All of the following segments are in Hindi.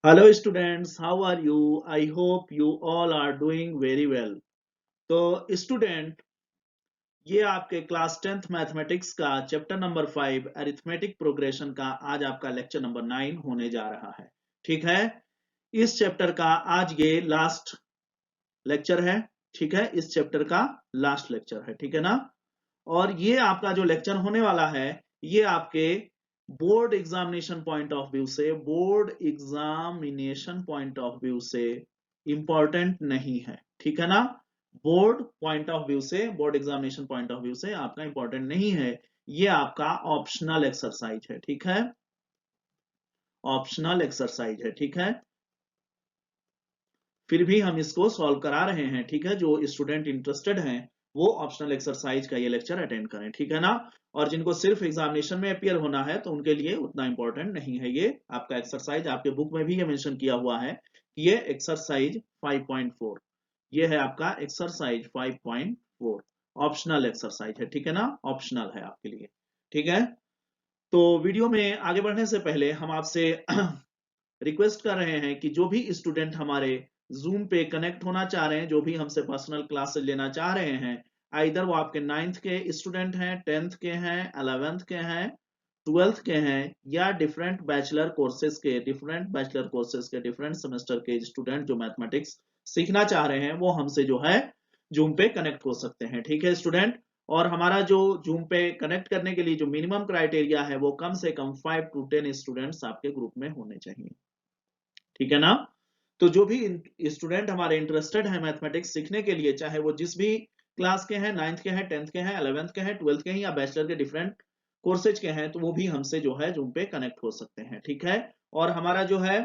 Hello students, how are you? I hope you all are doing very well. तो स्टूडेंट, ये आपके क्लास 10th मैथमेटिक्स का चैप्टर नंबर 5 अरिथमेटिक प्रोग्रेशन का आज आपका लेक्चर नंबर 9 होने जा रहा है। ठीक है, इस चैप्टर का आज ये लास्ट लेक्चर है। ठीक है, इस चैप्टर का लास्ट लेक्चर है। ठीक है ना। और ये आपका जो लेक्चर होने वाला है, ये आपके board examination point of view से इंपॉर्टेंट नहीं है। ठीक है ना। Board examination point of view से आपका इंपॉर्टेंट नहीं है। ये आपका ऑप्शनल एक्सरसाइज है। ठीक है, ऑप्शनल एक्सरसाइज है। ठीक है, फिर भी हम इसको सॉल्व करा रहे हैं। ठीक है, जो स्टूडेंट इंटरेस्टेड हैं वो ऑप्शनल एक्सरसाइज का ये लेक्चर अटेंड करें। ठीक है ना। और जिनको सिर्फ एग्जामिनेशन में अपियर होना है तो उनके लिए उतना इंपॉर्टेंट नहीं है। ये आपका एक्सरसाइज आपके बुक में भी ये मेंशन किया हुआ है कि ये एक्सरसाइज 5.4, ये है आपका एक्सरसाइज 5.4 ऑप्शनल एक्सरसाइज है। ठीक है ना, ऑप्शनल है आपके लिए। ठीक है, तो वीडियो में आगे बढ़ने से पहले हम आपसे रिक्वेस्ट कर रहे हैं कि जो भी स्टूडेंट हमारे जूम पे कनेक्ट होना चाह रहे हैं, जो भी हमसे पर्सनल क्लासेस लेना चाह रहे हैं, इधर वो आपके 9th के स्टूडेंट हैं, 10th के हैं, 11th के हैं, 12th के हैं, या डिफरेंट सेमेस्टर के स्टूडेंट जो मैथमेटिक्स सीखना चाह रहे हैं, वो हमसे जो है जूम पे कनेक्ट हो सकते हैं। ठीक है स्टूडेंट। और हमारा जो जूम पे कनेक्ट करने के लिए जो मिनिमम क्राइटेरिया है वो कम से कम 5 to 10 स्टूडेंट्स आपके ग्रुप में होने चाहिए। ठीक है ना। तो जो भी स्टूडेंट हमारे इंटरेस्टेड है मैथमेटिक्स सीखने के लिए, चाहे वो जिस भी क्लास के हैं, 9th के हैं, 10th के हैं, 11th के हैं, 12th के हैं, या बैचलर के डिफरेंट कोर्सेज के हैं, तो वो भी हमसे जो है जूम पे कनेक्ट हो सकते हैं। ठीक है। और हमारा जो है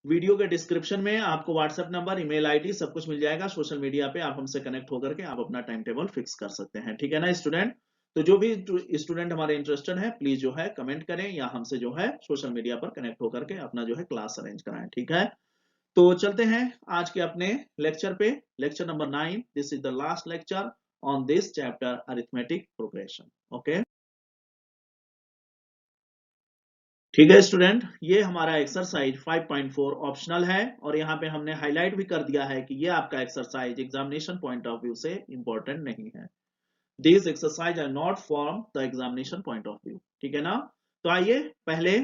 वीडियो के डिस्क्रिप्शन में आपको व्हाट्सएप नंबर, ईमेल आईडी सब कुछ मिल जाएगा। सोशल मीडिया पे आप हमसे कनेक्ट होकर के आप अपना टाइम टेबल फिक्स कर सकते हैं। ठीक है ना स्टूडेंट। तो जो भी स्टूडेंट हमारे इंटरेस्टेड है, प्लीज जो है कमेंट करें या हमसे जो है सोशल मीडिया पर कनेक्ट होकर के अपना जो है क्लास अरेंज कराएं। ठीक है, तो चलते हैं आज के अपने लेक्चर पे। Lecture number 9, this is the last lecture on this chapter arithmetic progression. Okay, ठीक है स्टूडेंट, ये हमारा एक्सरसाइज 5.4 ऑप्शनल है और यहाँ पे हमने हाईलाइट भी कर दिया है कि ये आपका exercise examination point of view से इंपॉर्टेंट नहीं है। This exercise are not from the examination point of view. ठीक है ना। तो आइए पहले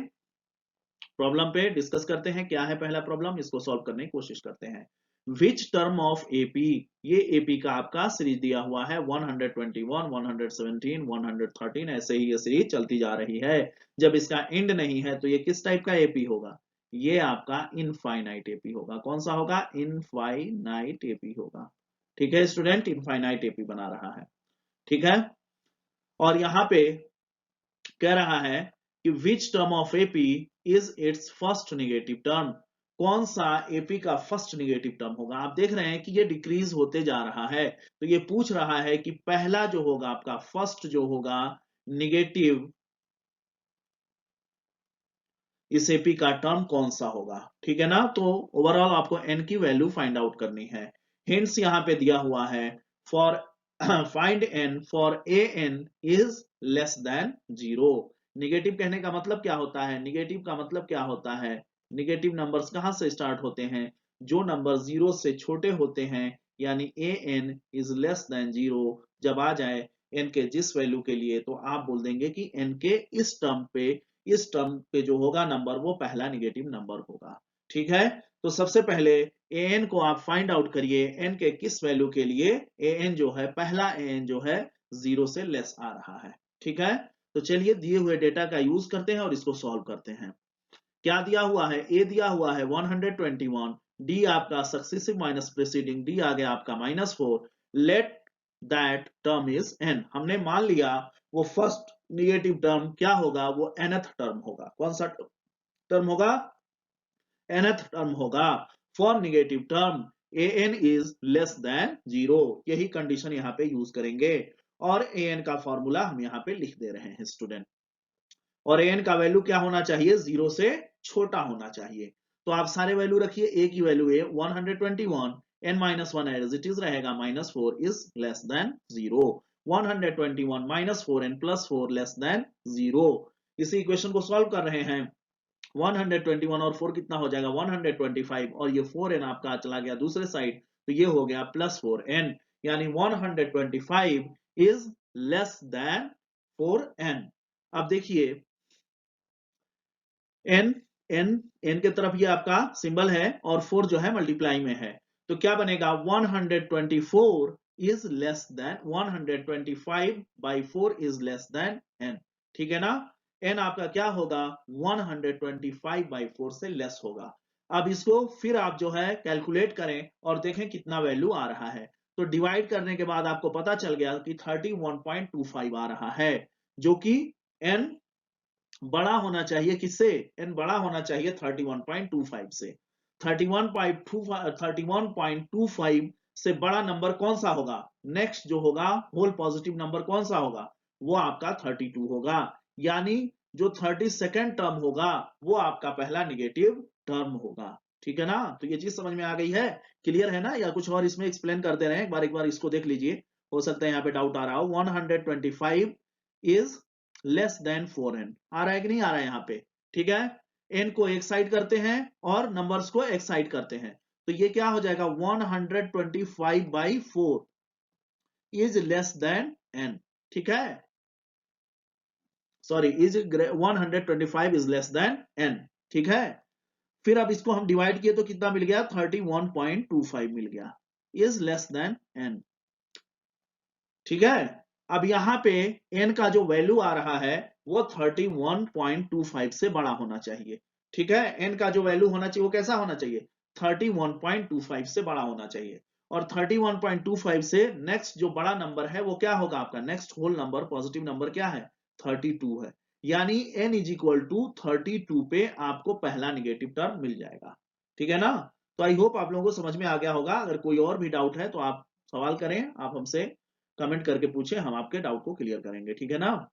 प्रॉब्लम पे डिस्कस करते हैं। क्या है पहला प्रॉब्लम, इसको सॉल्व करने की कोशिश करते हैं। विच टर्म ऑफ एपी, ये एपी का आपका सीरीज दिया हुआ है 121, 117, 113, ऐसे ही ये सीरीज चलती जा रही है। जब इसका एंड नहीं है तो ये किस टाइप का एपी होगा, ये आपका इनफाइनाइट एपी होगा। कौन सा होगा, इनफाइनाइट एपी होगा। ठीक है स्टूडेंट, इनफाइनाइट एपी बना रहा है। ठीक है, और यहां पे कह रहा है कि which term of AP is it's first negative term, कौन सा एपी का फर्स्ट निगेटिव टर्म होगा। आप देख रहे हैं कि ये डिक्रीज होते जा रहा है, तो ये पूछ रहा है कि पहला जो होगा आपका फर्स्ट जो होगा निगेटिव इस एपी का टर्म कौन सा होगा। ठीक है ना। तो ओवरऑल आपको एन की वैल्यू फाइंड आउट करनी है। हिंट्स यहां पे दिया हुआ है, for find n for a n is less than 0। Negative कहने का मतलब क्या होता है, निगेटिव का मतलब क्या होता है, निगेटिव नंबर्स कहां से स्टार्ट होते हैं, जो नंबर 0 से छोटे होते हैं, यानी ए एन इज लेस देन 0 जब आ जाए एन के जिस वैल्यू के लिए, तो आप बोल देंगे कि एन के इस टर्म पे जो होगा नंबर वो पहला निगेटिव नंबर होगा। ठीक है, तो सबसे पहले ए एन को आप फाइंड आउट करिए, एन के किस वैल्यू के लिए ए एन जो है, पहला ए एन जो है 0 से लेस आ रहा है। ठीक है, तो चलिए दिए हुए डेटा का यूज करते हैं और इसको सॉल्व करते हैं। क्या दिया हुआ है, ए दिया हुआ है 121, डी आपका सक्सेसिव माइनस प्रीसीडिंग, डी आ गया आपका -4, let that term is an. हमने मान लिया वो फर्स्ट निगेटिव टर्म क्या होगा, वो nth टर्म होगा। कौन सा टर्म होगा, nth टर्म होगा। For negative term a n is less than 0, यही कंडीशन यहाँ पे यूज करेंगे और ए एन का फॉर्मूला हम यहाँ पे लिख दे रहे हैं स्टूडेंट। और एन का वैल्यू क्या होना चाहिए, 0 से छोटा होना चाहिए। तो आप सारे वैल्यू रखिए, ए की वैल्यू है 121, n -1 एज इट इज रहेगा, -4 is less than 0, 121 -4 n +4 less than 0। इसी इक्वेशन को सॉल्व कर रहे हैं। 121 और 4 कितना हो जाएगा 125, और ये 4n आपका चला गया दूसरे साइड, तो ये हो गया +4n, यानी 125 इज लेस देन 4n। अब देखिए n n n के तरफ ये आपका सिंबल है और 4 जो है मल्टीप्लाई में है, तो क्या बनेगा 124 is less then 125 by 4 is less then n, ठीक है ना। n आपका क्या होगा 125 बाई 4 से लेस होगा। अब इसको फिर आप जो है कैलकुलेट करें और देखें कितना वैल्यू आ रहा है, तो डिवाइड करने के बाद आपको पता चल गया कि 31.25 आ रहा है, जो कि n बड़ा होना चाहिए किससे, n बड़ा होना चाहिए 31.25 से। 31.25 से बड़ा नंबर कौन सा होगा, नेक्स्ट जो होगा होल पॉजिटिव नंबर कौन सा होगा, वो आपका 32 होगा, यानी जो 32nd टर्म होगा वो आपका पहला निगेटिव टर्म होगा, ठीक है ना। तो ये चीज समझ में आ गई है, क्लियर है ना, या कुछ और इसमें एक्सप्लेन करते रहे, एक बार इसको देख लीजिए, हो सकता है यहाँ पे डाउट आ रहा हो। 125 इज लेस देन 4n आ रहा है कि नहीं आ रहा है यहाँ पे, ठीक है। n को एक साइड करते हैं और नंबर्स को एक साइड करते हैं, तो ये क्या हो जाएगा 125 by 4 is less then n, ठीक है, sorry is 125 is less then n, ठीक है। फिर अब इसको हम डिवाइड किए तो कितना मिल गया 31.25 मिल गया, इज लेस देन n, ठीक है। अब यहाँ पे n का जो वैल्यू आ रहा है वो 31.25 से बड़ा होना चाहिए, ठीक है। n का जो वैल्यू होना चाहिए वो कैसा होना चाहिए 31.25 से बड़ा होना चाहिए, और 31.25 से नेक्स्ट जो बड़ा नंबर है वो क्या होगा आपका, next whole number positive number क्या है 32 है, यानी n इज इक्वल टू 32 पे आपको पहला निगेटिव टर्म मिल जाएगा, ठीक है ना। तो आई होप आप लोगों को समझ में आ गया होगा, अगर कोई और भी डाउट है तो आप सवाल करें, आप हमसे कमेंट करके पूछे, हम आपके डाउट को क्लियर करेंगे, ठीक है ना।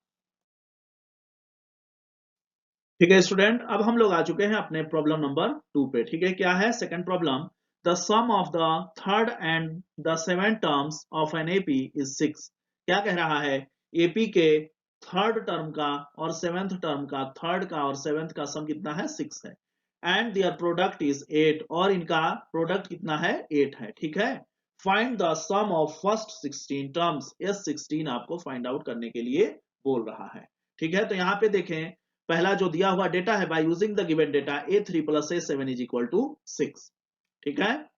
ठीक है स्टूडेंट, अब हम लोग आ चुके हैं अपने प्रॉब्लम नंबर 2 पे, ठीक है। क्या है second problem, the sum of the third and the seventh terms of an AP is 6। क्या कह रहा है, एपी के थर्ड टर्म का और सेवेंथ टर्म का, थर्ड का और सेवेंथ का सम कितना है 6 है, एंड देयर प्रोडक्ट इज 8, और इनका प्रोडक्ट कितना है 8 है, ठीक है। Find the sum of first 16 terms, ये 16 आपको फाइंड आउट करने के लिए बोल रहा है, ठीक है। तो यहाँ पे देखें, पहला जो दिया हुआ डेटा है, by using the given data a3 plus a7 is equal to 6, ठीक है।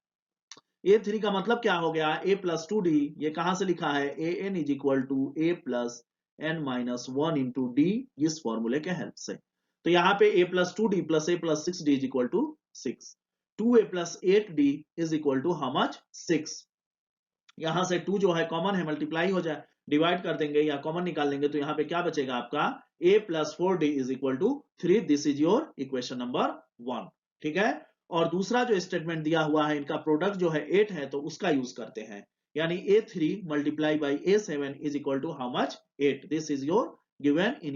a3 का मतलब क्या हो गया a प्लस 2d, ये कहां से लिखा है an is equal to a plus n minus 1 into d, इस फॉर्मूले के हेल्प से। तो यहाँ पे a plus 2d plus a plus 6d is equal to 6, 2a plus 8d is equal to how much 6, यहां से 2 जो है कॉमन है, मल्टीप्लाई हो जाए, डिवाइड कर देंगे या कॉमन निकाल लेंगे, तो यहाँ पे क्या बचेगा आपका a plus 4d is equal to 3, this is your equation number 1, ठीक है। और दूसरा जो स्टेटमेंट दिया हुआ है, इनका प्रोडक्ट जो है 8 है, तो उसका यूज करते हैं, यानी a3 multiply by a7 is equal to how much 8, this is your given in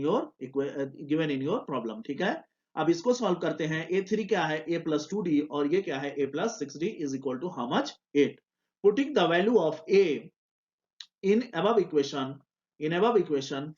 your problem, ठीक है। अब इसको सॉल्व करते हैं, a3 क्या है a प्लस 2d और ये क्या है a plus 6d is equal to how much 8, putting the value of a in above equation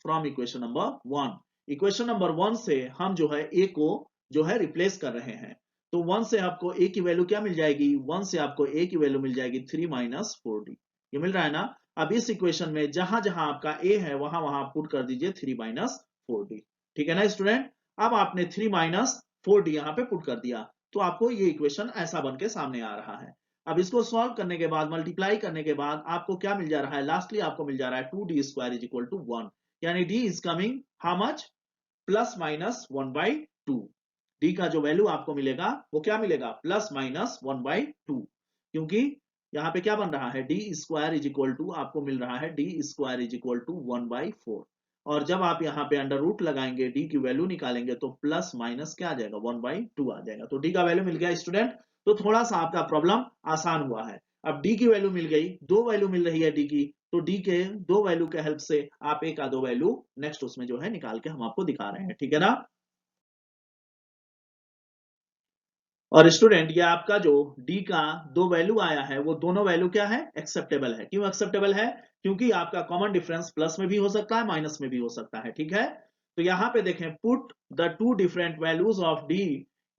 from equation number 1, equation number 1 से हम जो है a को जो है रिप्लेस कर रहे हैं, तो 1 से आपको a की वैल्यू क्या मिल जाएगी, 1 से आपको a की वैल्यू मिल जाएगी 3 माइनस 4d, ये मिल रहा है ना। अब इस इक्वेशन में जहां जहां आपका a है वहां वहां पुट कर दीजिए 3 माइनस 4d, ठीक है ना स्टूडेंट। अब आपने 3 माइनस 4d यहाँ पे पुट कर दिया, तो आपको ये इक्वेशन ऐसा बन के सामने आ रहा है। अब इसको सॉल्व करने के बाद, मल्टीप्लाई करने के बाद आपको क्या मिल जा रहा है, लास्टली आपको मिल जा रहा है 2d square is equal to 1, यानी d is coming how much plus minus 1 by 2, d का जो वैल्यू आपको मिलेगा वो क्या मिलेगा प्लस माइनस 1 बाई 2, क्योंकि यहाँ पे क्या बन रहा है d square is equal to आपको मिल रहा है d square is equal to 1 by 4, और जब आप यहाँ पे अंडर रूट लगाएंगे d की वैल्यू निकालेंगे तो प्लस माइनस क्या आ जाएगा 1 बाई 2 आ जाएगा, तो d का वैल्यू मिल गया स्टूडेंट। तो थोड़ा सा आपका प्रॉब्लम आसान हुआ है। अब d की वैल्यू मिल गई, दो वैल्यू मिल रही है d की, तो d के दो वैल्यू के हेल्प से आप एक का दो वैल्यू नेक्स्ट उसमें जो है निकाल के हम आपको दिखा रहे हैं, ठीक है ना। और स्टूडेंट ये आपका जो d का दो वैल्यू आया है वो दोनों वैल्यू क्या है एक्सेप्टेबल है, क्यों एक्सेप्टेबल है, क्योंकि आपका कॉमन डिफरेंस प्लस में भी हो सकता है माइनस में भी हो सकता है, ठीक है। तो यहां पे देखें, put the two different values of d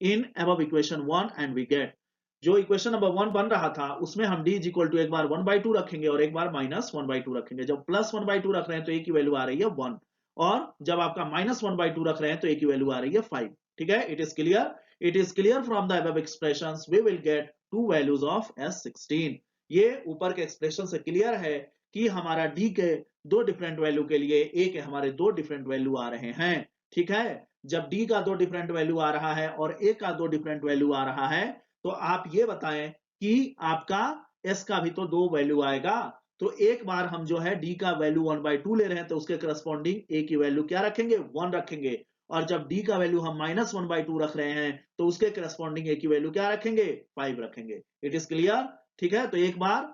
in above equation 1 and we get, जो इक्वेशन नंबर 1 बन रहा था उसमें हम d इज इक्वल टू एक बार 1/2 रखेंगे और एक बार -1/2 रखेंगे। जब +1/2 रख रहे हैं तो a की वैल्यू आ रही है 1, और जब आपका -1/2 रख रहे हैं तो a की वैल्यू आ रही है 5। ठीक है, it is clear from the above expressions we will get two values of S16। ये ऊपर के एक्सप्रेशन से क्लियर है कि हमारा d के दो डिफरेंट वैल्यू के लिए a के हमारे दो डिफरेंट वैल्यू आ रहे हैं। ठीक है, जब d का दो डिफरेंट वैल्यू आ रहा है और a का दो डिफरेंट वैल्यू आ रहा है, तो आप ये बताएं कि आपका s का भी तो दो वैल्यू आएगा। तो एक बार हम जो है d का वैल्यू 1/2 ले रहे हैं तो उसके करस्पॉन्डिंग a की वैल्यू क्या रखेंगे, 1 रखेंगे, और जब d का वैल्यू हम -1/2 रख रहे हैं तो उसके करस्पॉन्डिंग a की वैल्यू क्या रखेंगे, 5 रखेंगे। It is clear. ठीक है, तो एक बार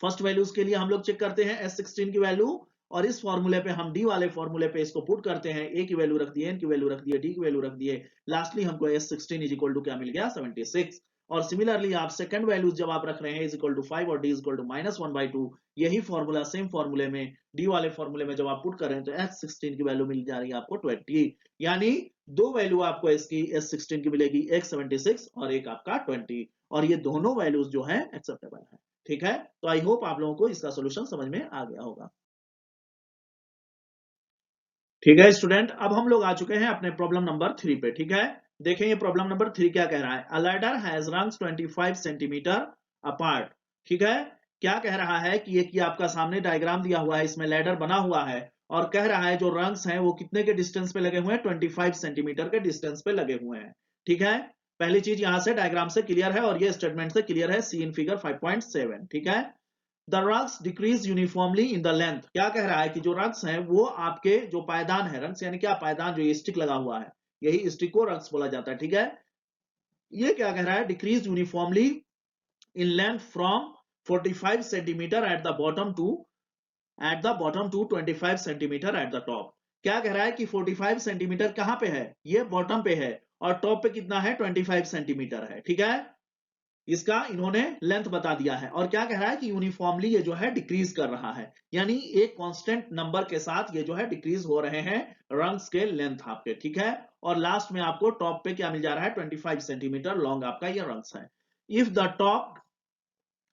फर्स्ट वैल्यूज के लिए हम लोग चेक करते हैं S16 की वैल्यू, और इस फॉर्मूले पे हम d वाले फॉर्मूले पे इसको पुट करते हैं, a की वैल्यू रख दिए, n की वैल्यू रख दिए, d की वैल्यू रख दिए, लास्टली हमको S16 इज इक्वल टू क्या मिल गया, 76। और सिमिलरली आप सेकंड वैल्यूज जब आप रख रहे हैं इज इक्वल टू 5 और d इज इक्वल टू -1/2, यही फॉर्मूला सेम फॉर्मूले में d वाले फॉर्मूले में जब आप पुट कर रहे हैं तो S16 की वैल्यू मिल जा रही है आपको 20, यानी दो वैल्यू आपको इसकी S16 की मिलेगी, एक 76 और एक आपका 20, और ये दोनों वैल्यूज जो है एक्सेप्टेबल है। ठीक है, तो आई होप आप लोगों को इसका सॉल्यूशन समझ में आ गया होगा। ठीक है स्टूडेंट, अब हम लोग आ चुके हैं अपने प्रॉब्लम नंबर 3 पे। ठीक है, देखें ये प्रॉब्लम नंबर 3 क्या कह रहा है। अ ladder has rungs 25 centimetre apart. ठीक है, क्या कह रहा है कि ये आपका सामने डायग्राम दिया हुआ है, इसमें लैडर बना हुआ है और कह रहा है जो रंग्स हैं वो कितने के डिस्टेंस पे लगे हुए हैं, 25 सेंटीमीटर के डिस्टेंस पे लगे हुए हैं। ठीक है, पहली चीज यहां से डायग्राम से क्लियर है और ये स्टेटमेंट से क्लियर है, सी इन फिगर 5.7। ठीक है, the rungs decrease uniformly in the length. क्या कह रहा है कि जो रंग्स हैं वो आपके जो पायदान है, रंग्स यानी क्या, पायदान, जो ये स्टिक लगा हुआ है, यही स्टिक को रंग्स बोला जाता है। ठीक है, ये क्या कह रहा है, decreases uniformly in length from 45 centimetre at the bottom to 25 centimetre at the top. क्या कह रहा है कि 45 सेंटीमीटर कहां पे है, ये बॉटम पे है, और टॉप पे कितना है, 25 सेंटीमीटर है। ठीक है, इसका इन्होंने लेंथ बता दिया है, और क्या कह रहा है कि यूनिफॉर्मली ये जो है डिक्रीज कर रहा है, यानी एक कांस्टेंट नंबर के साथ ये जो है डिक्रीज हो रहे हैं रंग्स के लेंथ आपके। ठीक है, और लास्ट में आपको टॉप पे क्या मिल जा रहा है, 25 सेंटीमीटर लॉन्ग आपका ये रंग्स है। If the top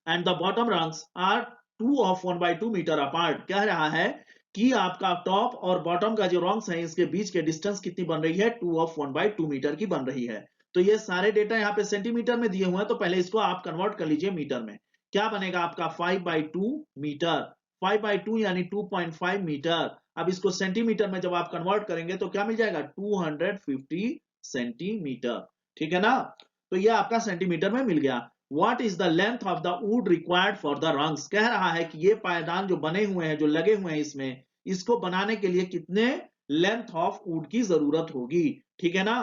and the bottom rungs are 2 of 1/2 metre apart, कह रहा है कि आपका टॉप और बॉटम का जो रंग्स है इसके बीच के डिस्टेंस कितनी बन रही है, 2 of 1/2 मीटर की बन रही है। तो ये सारे डेटा यहाँ पे सेंटीमीटर में दिए हुए हैं, तो पहले इसको आप कन्वर्ट कर लीजिए मीटर में। क्या बनेगा आपका 5/2 मीटर, 5/2 यानी 2.5 मीटर। अब इसको सेंटीमीटर में जब आप कन्वर्ट करेंगे तो क्या मिल जाएगा, 250 सेंटीमीटर। ठीक है ना, तो ये आपका सेंटीमीटर में मिल गया। What is the length of the wood required for the rungs? कह रहा है कि ये पायदान जो बने हुए हैं, जो लगे हुए हैं इसमें, इसको बनाने के लिए कितने लेंथ ऑफ वुड की जरूरत होगी। ठीक है ना,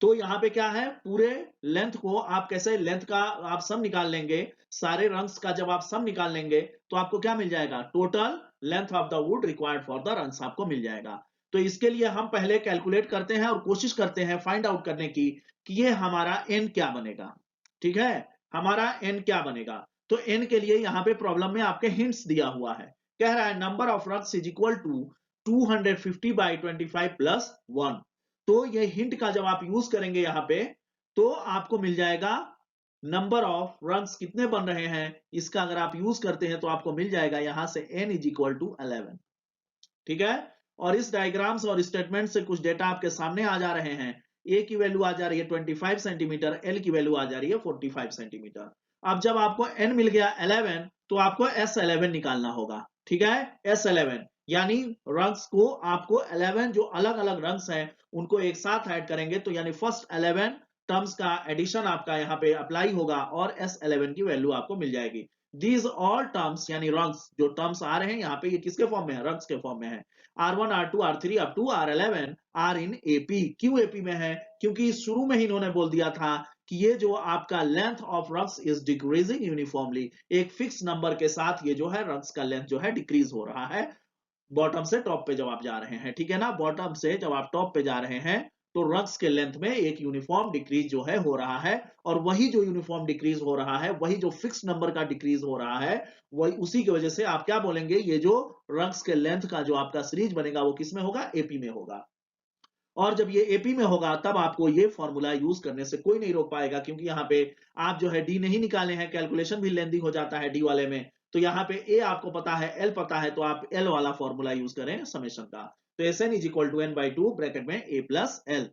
तो यहाँ पे क्या है, पूरे लेंथ को आप कैसे, लेंथ का आप सम निकाल लेंगे, सारे रंग्स का जब आप सम निकाल लेंगे तो आपको क्या मिल जाएगा, total length of the wood required for the rungs आपको मिल जाएगा। तो इसके लिए हम पहले कैलकुलेट करते हैं और कोशिश करते हैं फाइंड आउट करने की कि ये हमारा एन क्या बनेगा। ठीक है, हमारा एन क्या बनेगा, तो एन के लिए यहाँ पे प्रॉब्लम में आपके हिंट्स दिया हुआ है। कह रहा है number of rungs is equal to 250/25 + 1। तो ये हिंट का जब आप यूज करेंगे यहां पे तो आपको मिल जाएगा नंबर ऑफ रंग्स कितने बन रहे हैं, इसका अगर आप यूज करते हैं तो आपको मिल जाएगा यहां से n इज इक्वल टू 11। ठीक है, और इस डायग्राम्स और स्टेटमेंट से कुछ डेटा आपके सामने आ जा रहे हैं। a की वैल्यू आ जा रही है 25 सेंटीमीटर, l की वैल्यू आ जा रही है 45 सेंटीमीटर। अब जब आपको n मिल गया 11 तो आपको S11 निकालना होगा। ठीक है, S11 यानी रंग्स को आपको 11 जो अलग अलग रंग्स हैं उनको एक साथ ऐड करेंगे, तो यानी फर्स्ट 11 टर्म्स का एडिशन आपका यहाँ पे अप्लाई होगा और S11 की वैल्यू आपको मिल जाएगी। दीज ऑल टर्म्स यानी रंग्स जो टर्म्स आ रहे हैं यहाँ पे, ये किसके फॉर्म में है, रंग्स के फॉर्म में है। R1 R2 R3 up to R11 are in AP। क्यों AP में है, क्योंकि शुरू में ही इन्होंने बोल दिया था कि ये जो आपका length of rungs is decreasing uniformly, एक फिक्स नंबर के साथ ये जो है रंग्स का लेंथ जो है डिक्रीज हो रहा है बॉटम से टॉप पे जब आप जा रहे हैं। ठीक है ना, बॉटम से जब आप टॉप पे जा रहे हैं तो रंग्स के लेंथ में एक यूनिफॉर्म डिक्रीज जो है हो रहा है, और वही जो यूनिफॉर्म डिक्रीज हो रहा है, वही जो फिक्स नंबर का डिक्रीज हो रहा है, वही उसी की वजह से आप क्या बोलेंगे, ये जो रंग्स के लेंथ का जो आपका सीरीज बनेगा वो किस में होगा, एपी में होगा। और जब ये एपी में होगा तब आपको ये फॉर्मूला यूज करने से कोई नहीं रोक पाएगा, क्योंकि यहाँ पे आप जो है डी नहीं निकाले हैं, कैलकुलेशन भी लेंदी हो जाता है डी वाले में, तो यहाँ पे ए आपको पता है, एल पता है, तो आप एल वाला फॉर्मूला यूज करें समेशन का। तो S n is equal to n by two bracket में ए प्लस एल,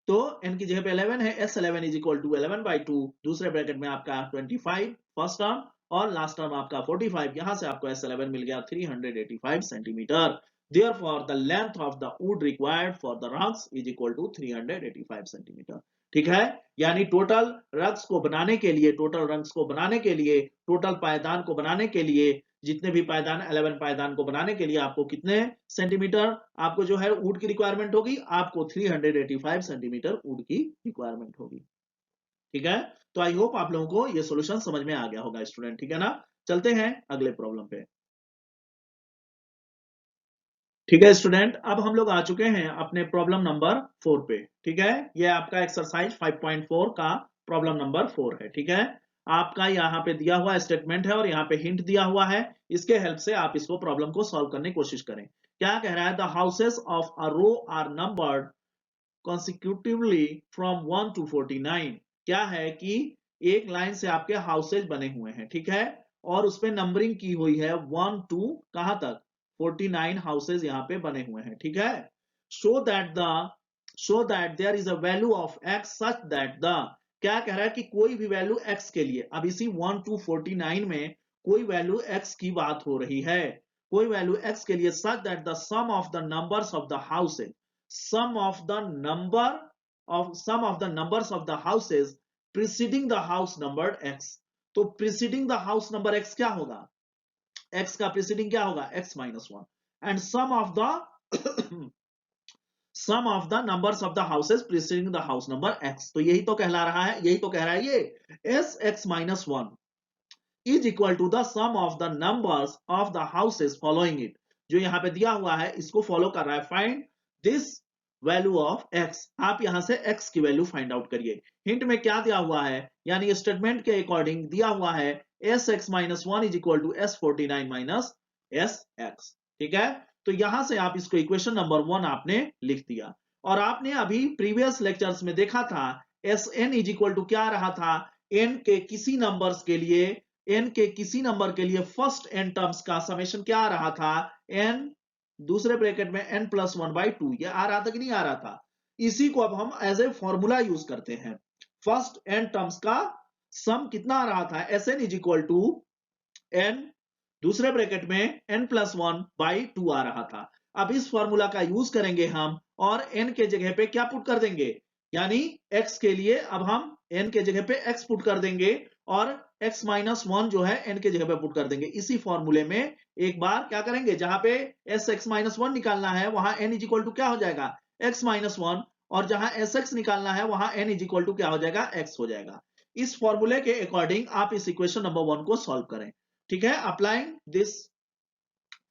तो एन की जगह पे 11 है, S 11 is equal to 11 by two, दूसरे ब्रैकेट में आपका 25 फर्स्ट टर्म, और लास्ट टर्म आपका 45, यहां से आपको S11 मिल गया 385 centimetre. Therefore, the length of the wood required for the rugs is equal to 385 centimetre. ठीक है, यानी टोटल रग्स को बनाने के लिए, टोटल रग्स को बनाने के लिए, टोटल पायदान को बनाने के लिए, जितने भी पायदान 11 पायदान को बनाने के लिए आपको कितने सेंटीमीटर आपको जो है वुड की रिक्वायरमेंट होगी, आपको 385 सेंटीमीटर वुड की रिक्वायरमेंट होगी। ठीक है, तो आई होप आप लोगों को ये सॉल्यूशन समझ में आ गया होगा स्टूडेंट, ठीक है ना। चलते हैं अगले प्रॉब्लम पे। ठीक है स्टूडेंट, अब हम लोग आ चुके हैं अपने प्रॉब्लम नंबर 4 पे। ठीक है, ये आपका एक्सरसाइज 5.4 का प्रॉब्लम नंबर 4 है। ठीक है, आपका यहाँ पे दिया हुआ स्टेटमेंट है और यहाँ पे हिंट दिया हुआ है, इसके हेल्प से आप इसको प्रॉब्लम को सॉल्व करने की कोशिश करें। क्या कह रहा है, the houses of a row are numbered consecutively from 1 to 49। क्या है कि एक लाइन से आपके हाउसेज बने हुए हैं, ठीक है, और उसपे नंबरिंग की हुई है 1 टू कहां तक, 49 हाउसेज यहाँ पे बने हुए हैं। ठीक है, show that there is a value of x such that the, क्या कह रहा है कि कोई भी वैल्यू एक्स के लिए, अब इसी 1 टू 49 में कोई वैल्यू एक्स की बात हो रही है, कोई वैल्यू एक्स के लिए, such that the sum of the numbers of the houses, sum of the numbers of the houses preceding the house numbered x। तो preceding the house number x क्या होगा, x का preceding क्या होगा, x minus 1, and sum of the numbers of the houses preceding the house number x। तो यही तो कहला रहा है, यही तो कह रहा है ये s x minus 1 is equal to the sum of the numbers of the houses following it। जो यहाँ पे दिया हुआ है इसको फॉलो कर रहा है, find this value of x, आप यहां से x की वैल्यू फाइंड आउट करिए। हिंट में क्या दिया हुआ है, यानी स्टेटमेंट के अकॉर्डिंग दिया हुआ है sx minus 1 is equal to s49 minus sx। ठीक है, तो यहां से आप इसको इक्वेशन नंबर 1 आपने लिख दिया, और आपने अभी प्रीवियस लेक्चर्स में देखा था sn इज इक्वल टू क्या रहा था, n के किसी नंबर्स के लिए, n के किसी नंबर के लिए फर्स्ट n टर्म्स का समेशन क्या आ रहा था, n दूसरे ब्रैकेट में n प्लस 1 बाई 2, ये आ रहा था कि नहीं आ रहा था। इसी को अब हम एज ए फॉर्मूला यूज करते हैं, फर्स्ट n टर्म्स का सम कितना आ रहा था, Sn is equal to n दूसरे ब्रैकेट में n प्लस 1 बाई 2 आ रहा था। अब इस फॉर्मूला का यूज करेंगे हम, और n के जगह पे क्या पुट कर देंगे, यानी x के लिए अब हम n के जगह पे x पुट कर देंगे, और x माइनस 1 जो है n के जगह पे पुट कर देंगे। इसी फॉर्मूले में एक बार क्या करेंगे, जहां पे एस एक्स माइनस 1 निकालना है वहां n इज इक्वल टू क्या हो जाएगा, x माइनस 1, और जहां एस एक्स निकालना है वहां n इज इक्वल टू क्या हो जाएगा, x हो जाएगा। इस फॉर्मूले के अकॉर्डिंग आप इस इक्वेशन नंबर 1 को सॉल्व करें। ठीक है, applying this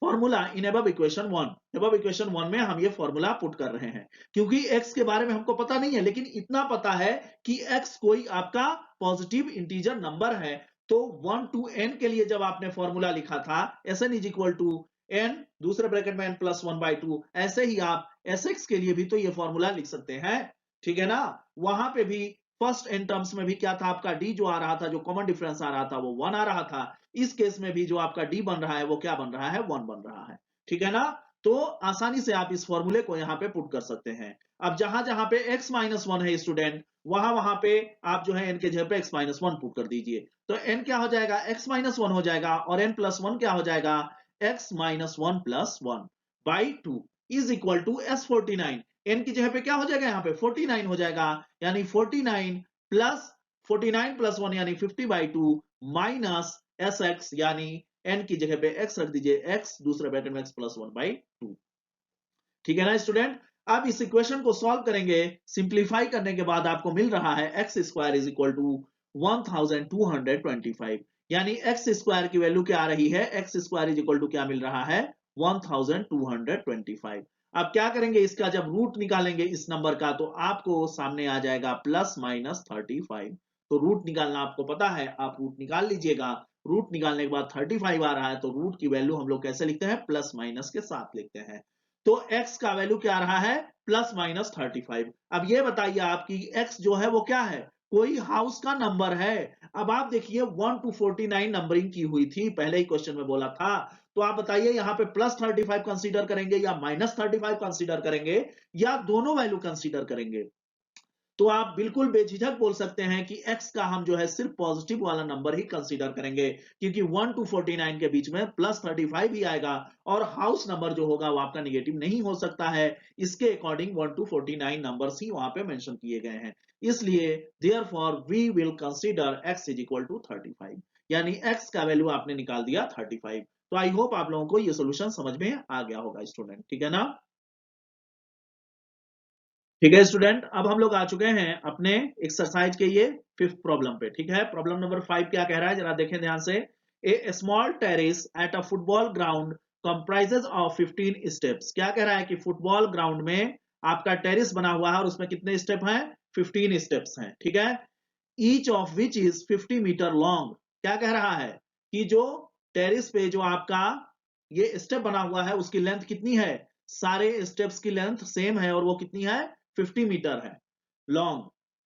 formula in above equation 1, above equation 1 में हम ये फॉर्मूला पुट कर रहे हैं, क्योंकि x के बारे में हमको पता नहीं है, लेकिन इतना पता है कि x कोई आपका पॉजिटिव इंटीजर नंबर है। तो 1 टू n के लिए जब आपने फॉर्मूला लिखा था Sn is equal to n दूसरे ब्रैकेट में n प्लस 1 बाई 2, ऐसे ही आप Sx के लिए भी तो ये फॉर्मूला लिख सकते हैं। ठीक है ना, वहां पे भी फर्स्ट n टर्म्स में भी क्या था, आपका d जो आ रहा था, जो कॉमन डिफरेंस आ रहा था वो 1 आ रहा था। इस केस में भी जो आपका d बन रहा है वो क्या बन रहा है, 1 बन रहा है। ठीक है ना, तो आसानी से आप इस फॉर्मूले को यहाँ पे पुट कर सकते हैं। अब जहां जहां पे x माइनस 1 है स्टूडेंट, वहां वहां पे आप जो है n के जगह पे x माइनस 1 पुट कर दीजिए, तो n क्या हो जाएगा, x माइनस 1 हो जाएगा, और n प्लस 1 क्या हो जाएगा, x minus 1 plus 1 by 2 is equal to s49। n की जगह पे क्या हो जाएगा, यहाँ पे 49 हो जाएगा, यानी 49 प्लस 1 यानी 50 बाई 2 माइनस एस एक्स, यानी n की जगह पे x रख दीजिए, x दूसरे ब्रैकेट में x प्लस 1 बाई 2। ठीक है ना स्टूडेंट, अब इस इक्वेशन को सॉल्व करेंगे, सिंप्लीफाई करने के बाद आपको मिल रहा है x square is equal to 1225, यानी एक्स स्क्वायर की वैल्यू क्या आ रही है, x square is equal to क्या मिल रहा है, 1225। अब क्या करेंगे, इसका जब रूट निकालेंगे इस नंबर का, तो आपको सामने आ जाएगा ±35। तो रूट निकालना आपको पता है, आप रूट निकाल लीजिएगा। रूट निकालने के बाद 35 आ रहा है, तो रूट की वैल्यू हम लोग कैसे लिखते हैं, प्लस माइनस के साथ लिखते हैं। तो x का वैल्यू क्या रहा है, ±35। अब ये बताइए आपकी x जो है वो क्या है, कोई हाउस का नंबर है। अब आप देखिए 1 to 49 नंबरिंग की हुई थी, पहले ही क्वेश्चन में बोला था। तो आप बताइए यहाँ पे +35 कंसीडर करेंगे या -35 कंसीडर करेंगे या दोनों वैल्यू कंसीडर करेंगे। तो आप बिल्कुल बेझिझक बोल सकते हैं कि x का हम जो है सिर्फ पॉजिटिव वाला नंबर ही कंसीडर करेंगे, क्योंकि 1 to 49 के बीच में +35 ही आएगा और हाउस नंबर जो होगा वो आपका निगेटिव नहीं हो सकता है। इसके अकॉर्डिंग 1 to 49 नंबर्स ही वहां पे मेंशन किए गए हैं। इसलिए therefore we will consider x is equal to 35, यानी x का वैल्यू आपने निकाल दिया 35। तो आई होप आप लोगों को ये सोल्यूशन समझ में आ गया होगा स्टूडेंट, ठीक है ना। ठीक है स्टूडेंट, अब हम लोग आ चुके हैं अपने एक्सरसाइज के ये 5th प्रॉब्लम पे। ठीक है, प्रॉब्लम नंबर 5 क्या कह रहा है, जरा देखें ध्यान से। A small terrace at a football ground comprises of 15 steps. क्या कह रहा है कि फुटबॉल ग्राउंड में आपका टेरेस बना हुआ है और उसमें कितने स्टेप हैं, 15 स्टेप्स हैं। ठीक है, each of which is 50 metre long. क्या कह रहा है कि जो टेरेस पे जो आपका ये स्टेप बना हुआ है उसकी लेंथ कितनी है, सारे स्टेप्स की लेंथ सेम है और वो कितनी है, 50 मीटर है long.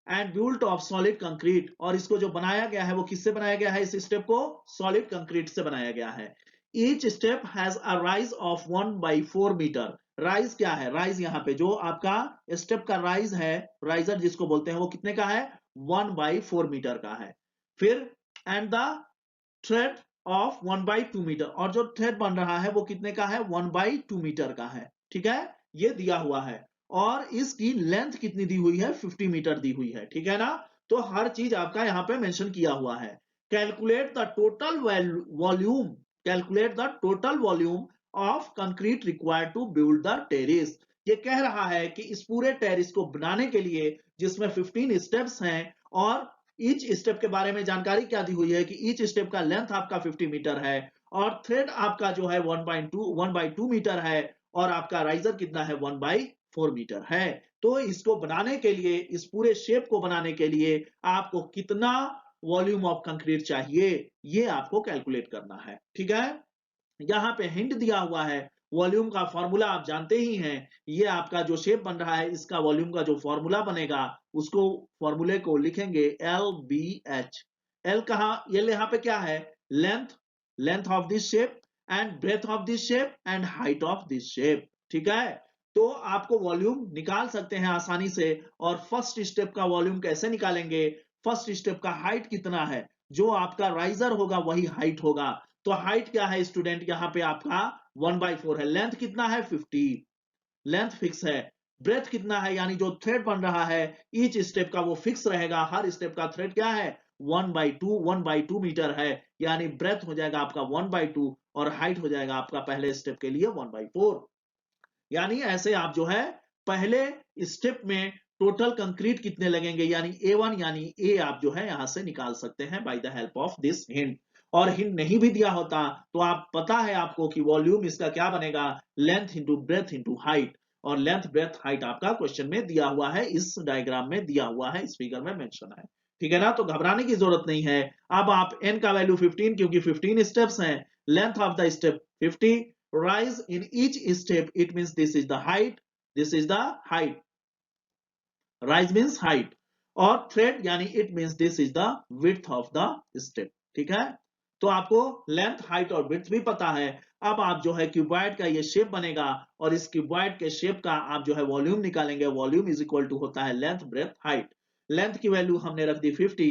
And built of solid concrete, और इसको जो बनाया गया है वो किससे बनाया गया है, इस स्टेप को सॉलिड कंक्रीट से बनाया गया है। Each step has a rise of 1/4 metre. Rise क्या है, राइज यहाँ पे जो आपका स्टेप का राइज है, राइजर जिसको बोलते हैं, वो कितने का है, 1/4 मीटर का है। फिर and the thread of 1/2 metre, और जो थ्रेड बन रहा है वो कितने का है, 1/2 मीटर का है। ठीक है, ये दिया हुआ है और इसकी लेंथ कितनी दी हुई है, 50 मीटर दी हुई है। ठीक है ना, तो हर चीज आपका यहाँ पे मेंशन किया हुआ है। Calculate the total volume, calculate the total volume of concrete required to build the terrace. ये कह रहा है कि इस पूरे टेरेस को बनाने के लिए, जिसमें 15 स्टेप्स हैं, और ईच स्टेप के बारे में जानकारी क्या दी हुई है कि ईच स्टेप का लेंथ आपका 50 मीटर है और थ्रेड आपका जो है 1/2 मीटर है और आपका राइजर कितना है, 1/4 मीटर है। तो इसको बनाने के लिए, इस पूरे शेप को बनाने के लिए आपको कितना वॉल्यूम ऑफ कंक्रीट चाहिए, ये आपको कैलकुलेट करना है। ठीक है, यहाँ पे हिंट दिया हुआ है, वॉल्यूम का फॉर्मूला आप जानते ही हैं। ये आपका जो शेप बन रहा है, इसका वॉल्यूम का जो फॉर्मूला बनेगा, उसको फॉर्मूले को लिखेंगे LBH। एल कहा, ये यहाँ पे क्या है, length, length of this shape and breadth of this shape and height of this shape. ठीक है, तो आपको वॉल्यूम निकाल सकते हैं आसानी से। और फर्स्ट स्टेप का वॉल्यूम कैसे निकालेंगे, फर्स्ट स्टेप का हाइट कितना है, जो आपका राइजर होगा वही हाइट होगा। तो हाइट क्या है स्टूडेंट, यहाँ पे आपका 1/4 है। लेंथ कितना है, 50, लेंथ फिक्स है। ब्रेथ कितना है, यानी जो थ्रेड बन रहा है ईच स्टेप का वो फिक्स रहेगा, हर स्टेप का थ्रेड क्या है, 1/2 मीटर है, यानी ब्रेथ हो जाएगा आपका 1/2 और हाइट हो जाएगा आपका पहले स्टेप के लिए 1/4। यानी ऐसे आप जो है पहले स्टेप में टोटल कंक्रीट कितने लगेंगे, यानी A1 यानी ए आप जो है यहां से निकाल सकते हैं by the help of this hint. और हिंट नहीं भी दिया होता तो आप पता है आपको कि वॉल्यूम इसका क्या बनेगा, length into breadth into height. और लेंथ ब्रेथ हाइट आपका क्वेश्चन में दिया हुआ है, इस डायग्राम में दिया हुआ है, इस फिगर में मेंशन है। ठीक है ना, तो घबराने की जरूरत नहीं है। अब आप n का वैल्यू 15, क्योंकि 15 स्टेप्स हैं, length of the step 50, rise in each step, it means this is the height, this is the height, rise means height, और thread यानी it means this is the width of the step। ठीक है, तो आपको लेंथ, हाइट और विड्थ भी पता है। अब आप जो है क्यूबॉइड का ये शेप बनेगा और इस क्यूबॉइड के शेप का आप जो है वॉल्यूम निकालेंगे। वॉल्यूम इज इक्वल टू होता है लेंथ ब्रेथ हाइट। लेंथ की वैल्यू हमने रख दी 50,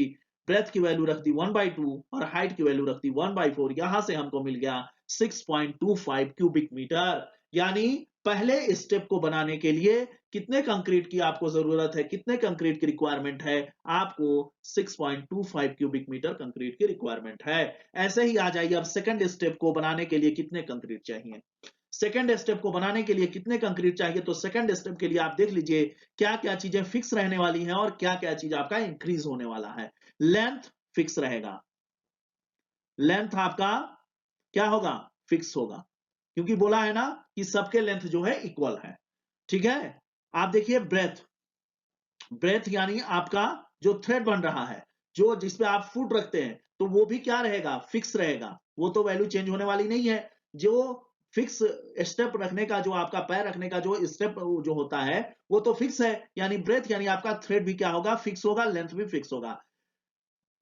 ब्रेथ की वैल्यू रख दी 1/2 और हाइट की वैल्यू रख दी 1/4। यहां से हमको मिल गया 6.25 क्यूबिक मीटर। यानी पहले स्टेप को बनाने के लिए कितने कंक्रीट की आपको जरूरत है, कितने कंक्रीट की रिक्वायरमेंट है, आपको 6.25 क्यूबिक मीटर कंक्रीट की रिक्वायरमेंट है। ऐसे ही आ जाइए, अब सेकंड स्टेप को बनाने के लिए कितने कंक्रीट चाहिए, सेकंड स्टेप को बनाने के लिए कितने कंक्रीट चाहिए। तो सेकंड स्टेप के लिए आप देख लीजिए क्या क्या चीजें फिक्स रहने वाली हैं और क्या क्या चीज आपका इंक्रीज होने वाला है। लेंथ फिक्स रहेगा, लेंथ आपका क्या होगा, फिक्स होगा, क्योंकि बोला है ना कि सबके लेंथ जो है इक्वल है। ठीक है। आप देखिए ब्रेथ, ब्रेथ यानी आपका जो थ्रेड बन रहा है, जो जिसपे आप फुट रखते हैं, तो वो भी क्या रहेगा, फिक्स रहेगा, वो तो वैल्यू चेंज होने वाली नहीं है। जो फिक्स स्टेप रखने का, जो आपका पैर रखने का जो स्टेप जो होता है, वो तो फिक्स है, यानी ब्रेथ यानी आपका थ्रेड भी क्या होगा, फिक्स होगा, लेंथ भी फिक्स होगा।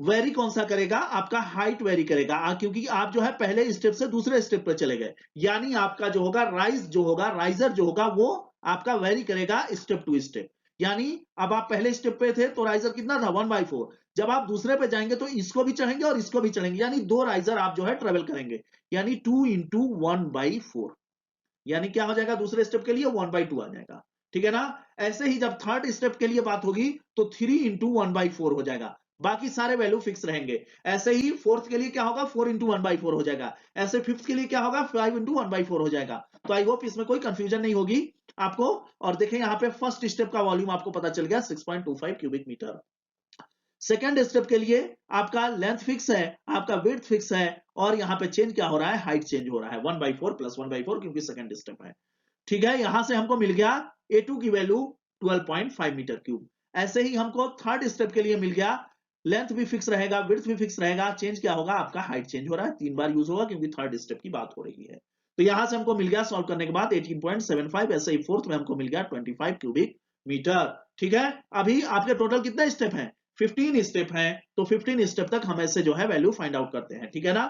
वेरी कौन सा करेगा, आपका हाइट वेरी करेगा, क्योंकि आप जो है पहले स्टेप से दूसरे स्टेप पर चले गए, यानी आपका जो होगा राइज जो होगा, राइजर जो होगा वो आपका वेरी करेगा स्टेप टू स्टेप। यानी अब आप पहले स्टेप पे थे तो राइजर कितना था, 1/4। जब आप दूसरे पे जाएंगे तो इसको भी चढ़ेंगे और इसको भी चढ़ेंगे, यानी 2 राइजर आप जो है ट्रेवल करेंगे, यानी 2 इंटू 1/4, यानी क्या हो जाएगा, दूसरे स्टेप के लिए 1/2 आ जाएगा। ठीक है ना। ऐसे ही जब थर्ड स्टेप के लिए बात होगी तो 3 इंटू 1/4 हो जाएगा, बाकी सारे वैल्यू फिक्स रहेंगे। ऐसे ही फोर्थ के लिए क्या होगा, 4 इंटू 1/4 हो जाएगा। ऐसे फिफ्थ के लिए क्या होगा, 5 इंटू 1/4 हो जाएगा। तो आई होप इसमें कोई कंफ्यूजन नहीं होगी आपको। और देखें यहाँ पे फर्स्ट स्टेप का वॉल्यूम आपको पता चल गया, 6.25 क्यूबिक मीटर। सेकेंड स्टेप के लिए आपका लेंथ फिक्स है, आपका विड्थ फिक्स है, और यहाँ पे चेंज क्या हो रहा है, हाइट चेंज हो रहा है, 1/4 प्लस 1/4, क्योंकि सेकेंड स्टेप है। ठीक है, यहां से हमको मिल गया A2 की वैल्यू 12.5 मीटर क्यूब। ऐसे ही हमको थर्ड स्टेप के लिए मिल गया, लेंथ भी फिक्स रहेगा, विड्थ भी फिक्स रहेगा, चेंज क्या होगा, आपका हाइट चेंज हो रहा है, 3 बार यूज होगा क्योंकि थर्ड स्टेप की बात हो रही है। तो यहां से हमको मिल गया सॉल्व करने के बाद 18.75। ऐसे ही फोर्थ में हमको मिल गया 25 क्यूबिक मीटर। ठीक है, अभी आपके टोटल कितने स्टेप हैं, 15 स्टेप हैं, तो 15 स्टेप तक हम ऐसे जो है वैल्यू फाइंड आउट करते हैं। ठीक है ना।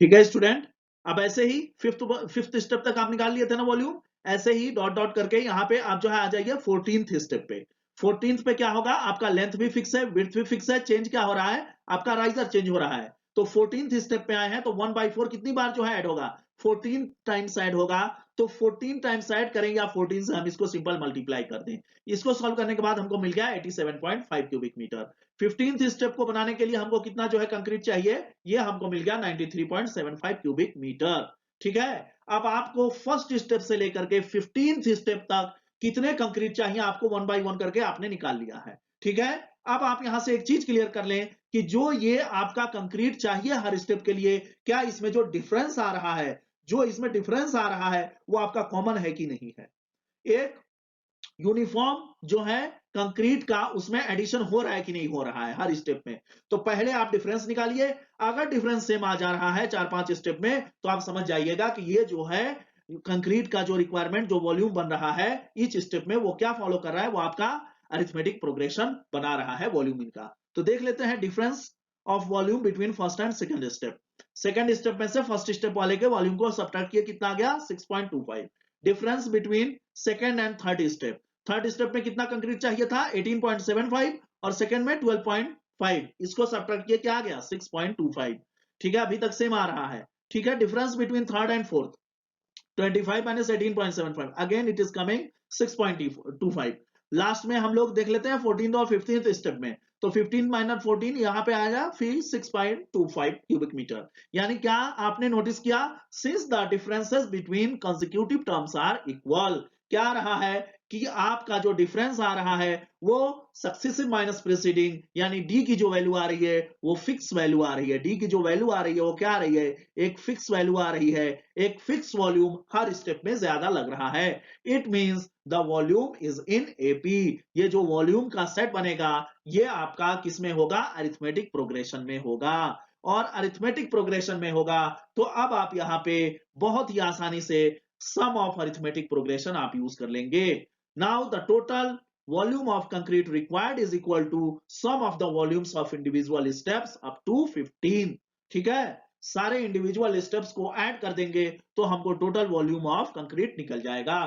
ठीक है स्टूडेंट, अब ऐसे ही फिफ्थ स्टेप तक आप निकाल लिए थे ना वॉल्यूम। ऐसे ही डॉट डॉट करके यहाँ पे आप जो है आ जाइए 14th स्टेप पे। 14th पे क्या होगा, आपका लेंथ भी फिक्स है, विड्थ भी फिक्स है, चेंज क्या हो रहा है, आपका राइजर चेंज हो रहा है। तो 14th स्टेप पे आए हैं तो 1/4 कितनी बार जो है ऐड होगा, 14 टाइम्स ऐड होगा। तो 14 टाइम्स ऐड करें या 14 से हम इसको सिंपल मल्टीप्लाई कर दें। इसको सॉल्व करने के बाद हमको मिल गया 87.5 क्यूबिक मीटर। 15th स्टेप को बनाने के लिए हमको कितना जो है कंक्रीट चाहिए, ये हमको मिल गया 93.75 क्यूबिक मीटर। ठीक है, अब आपको फर्स्ट स्टेप से लेकर के 15th स्टेप तक कितने कंक्रीट चाहिए आपको, 1 बाय 1 करके आपने निकाल लिया है। ठीक है, अब आप यहां से एक चीज क्लियर कर लें कि जो ये आपका कंक्रीट चाहिए हर स्टेप के लिए, क्या इसमें जो डिफरेंस आ रहा है, जो इसमें डिफरेंस आ रहा है वो आपका कॉमन है कि नहीं है। एक यूनिफॉर्म जो है कंक्रीट का, उसमें एडिशन हो रहा है कि नहीं हो रहा है हर स्टेप में। तो पहले आप डिफरेंस निकालिए, अगर डिफरेंस सेम आ जा रहा है 4-5 स्टेप में, तो आप समझ जाइएगा कि ये जो है कंक्रीट का जो रिक्वायरमेंट, जो वॉल्यूम बन रहा है ईच स्टेप में, वो क्या फॉलो कर रहा है, वो आपका अरिथमेटिक प्रोग्रेशन बना रहा है वॉल्यूम इनका। तो देख लेते हैं difference of volume between first and second step. Second step में से फर्स्ट स्टेप वाले के वॉल्यूम को सब्ट्रैक्ट किया, कितना आ गया, 6.25। Difference between second and third step, third step में कितना कंक्रीट चाहिए था, 18.75, और सेकंड में 12.5, इसको सब्ट्रैक्ट किया, क्या आ गया, 6.25। ठीक है, अभी तक सेम आ रहा है। ठीक है, difference between third and fourth, 25 minus 18.75, again it is coming 6.25। Last में हम लोग देख लेते हैं 14th और 15th स्टेप में, तो 15 माइनस 14 यहाँ पे आएगा फिर 6.25 क्यूबिक मीटर। यानी क्या आपने नोटिस किया, since the differences between consecutive terms are equal, क्या रहा है कि आपका जो डिफरेंस आ रहा है वो सक्सेसिव माइनस प्रीसीडिंग, यानी डी की जो वैल्यू आ रही है वो फिक्स वैल्यू आ रही है, डी की जो वैल्यू आ रही है वो क्या आ रही है, एक फिक्स वैल्यू आ रही है, एक फिक्स वॉल्यूम हर स्टेप में ज्यादा लग रहा है। It means the volume is in AP, ये जो वॉल्यूम का सेट बनेगा ये आपका किसमें होगा, अरिथमेटिक प्रोग्रेशन में होगा। और अरिथमेटिक प्रोग्रेशन में होगा तो अब आप यहाँ पे बहुत ही आसानी से सम ऑफ अरिथमेटिक प्रोग्रेशन आप यूज कर लेंगे। Now the total volume of concrete required is equal to sum of the volumes of individual steps up to 15। ठीक है, सारे इंडिविजुअल स्टेप्स को ऐड कर देंगे तो हमको टोटल वॉल्यूम ऑफ कंक्रीट निकल जाएगा।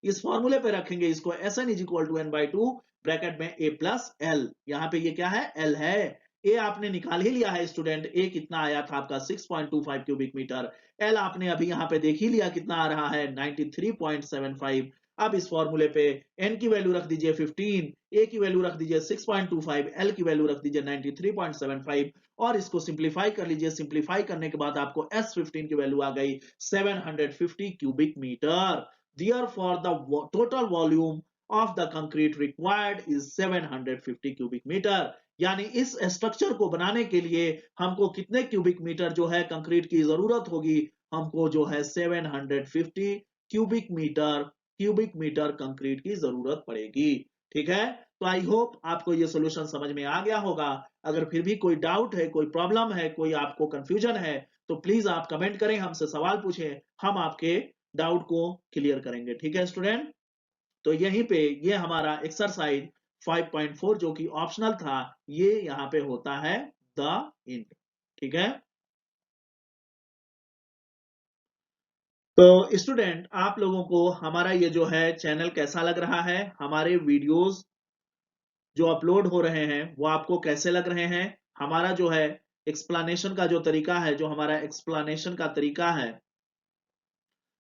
इस फॉर्मूले पे रखेंगे इसको, Sn is equal to n/2 bracket में a प्लस एल, यहाँ पे ये क्या है, l है। ए आपने निकाल ही लिया है स्टूडेंट, ए कितना आया था आपका 6.25 क्यूबिक मीटर, एल आपने अभी यहाँ पे देख ही लिया कितना आ रहा है 93.75। अब इस फॉर्मूले पे n की वैल्यू रख दीजिए 15, a की वैल्यू रख दीजिए 6.25, l की वैल्यू रख दीजिए 93.75, और इसको सिंप्लीफाई कर लीजिए। सिंप्लीफाई करने के बाद आपको S15 की वैल्यू आ गई 750 cubic metre. Therefore, the total volume of the concrete required is 750 cubic meter। यानी इस स्ट्रक्चर को बनाने के लिए हमको कितने क्यूबिक मीटर जो है कंक्रीट की जरूरत होगी, हमको जो है 750 क्यूबिक मीटर कंक्रीट की जरूरत पड़ेगी। ठीक है, तो आई होप आपको ये सोल्यूशन समझ में आ गया होगा। अगर फिर भी कोई डाउट है, कोई प्रॉब्लम है, कोई आपको कंफ्यूजन है, तो प्लीज आप कमेंट करें, हमसे सवाल पूछें, हम आपके डाउट को क्लियर करेंगे। ठीक है स्टूडेंट, तो यहीं पे ये हमारा एक्सरसाइज 5.4 जो कि ऑप्शनल था, ये यहाँ पे होता है द इंट। ठीक है, तो स्टूडेंट आप लोगों को हमारा ये जो है चैनल कैसा लग रहा है, हमारे वीडियोस जो अपलोड हो रहे हैं वो आपको कैसे लग रहे हैं, हमारा जो है एक्सप्लेनेशन का जो तरीका है, जो हमारा एक्सप्लेनेशन का तरीका है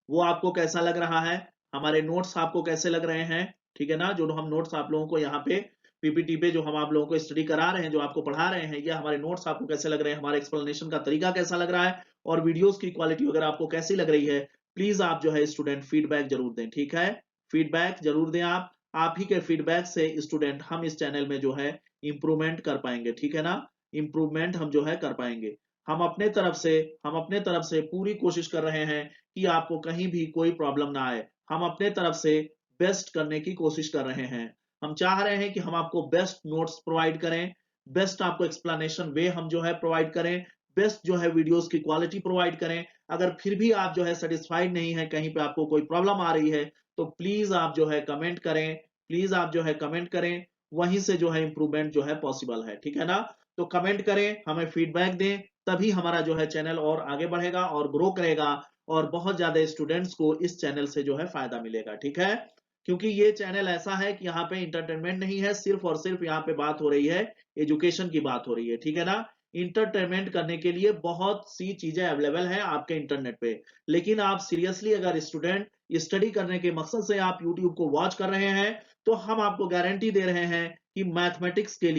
वो आपको कैसा लग रहा है, हमारे नोट्स आपको कैसे लग रहे हैं। ठीक है ना, जो हम नोट्स आप लोगों को यहाँ पे पीपीटी पे जो हम आप लोगों को स्टडी करा रहे हैं, जो आपको पढ़ा रहे हैं, ये हमारे नोट्स आपको कैसे लग रहे हैं, हमारे एक्सप्लेनेशन का तरीका कैसा लग रहा है, और वीडियोस की क्वालिटी वगैरह आपको कैसी लग रही है, प्लीज आप जो है स्टूडेंट फीडबैक जरूर दें। ठीक है, फीडबैक जरूर दें आप ही के फीडबैक से स्टूडेंट हम इस चैनल में जो है इंप्रूवमेंट कर पाएंगे। ठीक है ना, इंप्रूवमेंट हम जो है कर पाएंगे। हम अपने तरफ से पूरी कोशिश कर रहे हैं कि आपको कहीं भी कोई प्रॉब्लम ना आए। हम अपने तरफ से बेस्ट करने की कोशिश कर रहे हैं। हम चाह रहे हैं कि हम आपको बेस्ट नोट्स प्रोवाइड करें, बेस्ट आपको एक्सप्लेनेशन वे हम जो है प्रोवाइड करें, बेस्ट जो है वीडियोस की क्वालिटी प्रोवाइड करें। अगर फिर भी आप जो है सेटिस्फाइड नहीं है, कहीं पे आपको कोई प्रॉब्लम आ रही है, तो प्लीज आप जो है कमेंट करें, प्लीज आप जो है कमेंट करें, वहीं से जो है इंप्रूवमेंट जो है पॉसिबल है। ठीक है ना, तो कमेंट करें, हमें फीडबैक दें, तभी हमारा जो है चैनल और आगे बढ़ेगा और ग्रो करेगा, और बहुत ज्यादा स्टूडेंट्स को इस चैनल से जो है फायदा मिलेगा। ठीक है, क्योंकि ये चैनल ऐसा है कि यहाँ पे इंटरटेनमेंट नहीं है, सिर्फ और सिर्फ यहाँ पे बात हो रही है एजुकेशन की बात हो रही है। ठीक है ना, इंटरटेनमेंट करने के लिए बहुत सी चीजें अवेलेबल हैं आपके इंटरनेट पे, लेकिन आप सीरियसली अगर स्टूडेंट स्टडी करने के मकसद से आप यूट्यूब को वॉच कर रहे हैं, तो हम आपको गारंटी दे रहे हैं कि मैथमेटिक्स के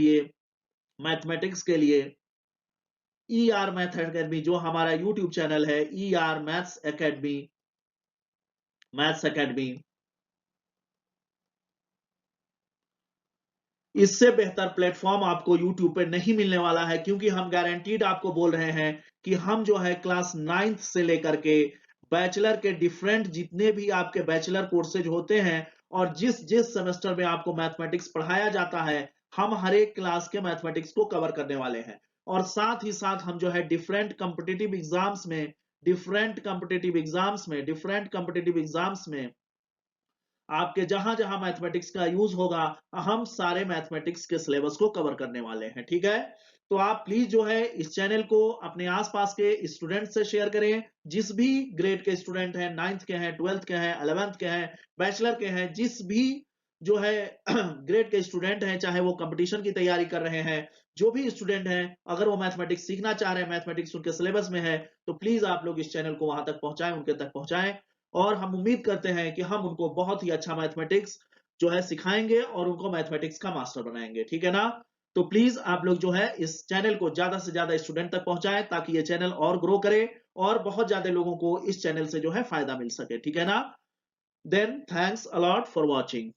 लिए ई आर मैथ अकेडमी जो हमारा यूट्यूब चैनल है, ई आर मैथ्स अकेडमी, इससे बेहतर प्लेटफॉर्म आपको यूट्यूब पे नहीं मिलने वाला है, क्योंकि हम गारंटीड आपको बोल रहे हैं कि हम जो है क्लास 9th से लेकर के बैचलर के डिफरेंट जितने भी आपके बैचलर कोर्सेज होते हैं, और जिस जिस सेमेस्टर में आपको मैथमेटिक्स पढ़ाया जाता है, हम हर एक क्लास के मैथमेटिक्स को कवर करने वाले हैं। और साथ ही साथ हम जो है डिफरेंट कॉम्पिटिटिव एग्जाम्स में आपके जहां जहां मैथमेटिक्स का यूज होगा, हम सारे मैथमेटिक्स के सिलेबस को कवर करने वाले हैं। ठीक है, तो आप प्लीज जो है इस चैनल को अपने आसपास के स्टूडेंट से शेयर करें, जिस भी ग्रेड के स्टूडेंट हैं, 9th के हैं, 12th के हैं, 11th के हैं, बैचलर के हैं, जिस भी जो है ग्रेड के स्टूडेंट हैं, चाहे वो कंपटीशन की तैयारी कर रहे हैं, जो भी स्टूडेंट हैं, अगर वो मैथमेटिक्स सीखना चाह रहे हैं, मैथमेटिक्स उनके सिलेबस में है, तो प्लीज आप लोग इस चैनल को वहां तक पहुंचाएं, उनके तक पहुंचाएं। और हम उम्मीद करते हैं कि हम उनको बहुत ही अच्छा मैथमेटिक्स जो है सिखाएंगे और उनको मैथमेटिक्स का मास्टर बनाएंगे। ठीक है ना, तो प्लीज आप लोग जो है इस चैनल को ज्यादा से ज्यादा स्टूडेंट तक पहुंचाएं, ताकि ये चैनल और ग्रो करे और बहुत ज्यादा लोगों को इस चैनल से जो है फायदा मिल सके। ठीक है ना, then thanks a lot for watching.